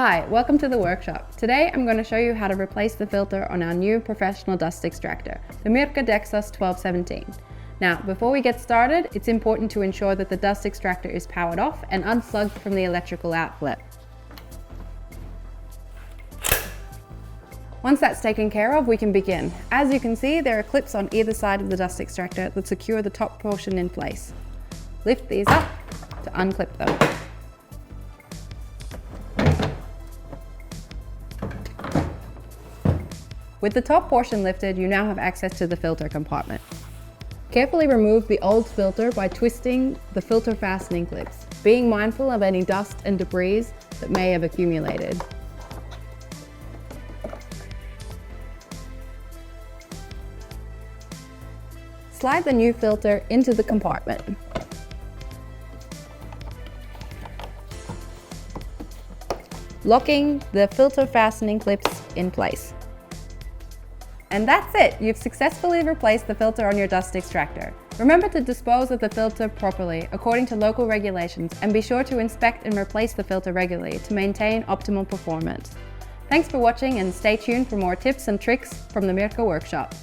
Hi, welcome to the workshop. Today I'm going to show you how to replace the filter on our new professional dust extractor, the Mirka DEXOS 1217. Now, before we get started, it's important to ensure that the dust extractor is powered off and unplugged from the electrical outlet. Once that's taken care of, we can begin. As you can see, there are clips on either side of the dust extractor that secure the top portion in place. Lift these up to unclip them. With the top portion lifted, you now have access to the filter compartment. Carefully remove the old filter by twisting the filter fastening clips, being mindful of any dust and debris that may have accumulated. Slide the new filter into the compartment. Locking the filter fastening clips in place. And that's it! You've successfully replaced the filter on your dust extractor. Remember to dispose of the filter properly according to local regulations, and be sure to inspect and replace the filter regularly to maintain optimal performance. Thanks for watching, and stay tuned for more tips and tricks from the Mirka workshop.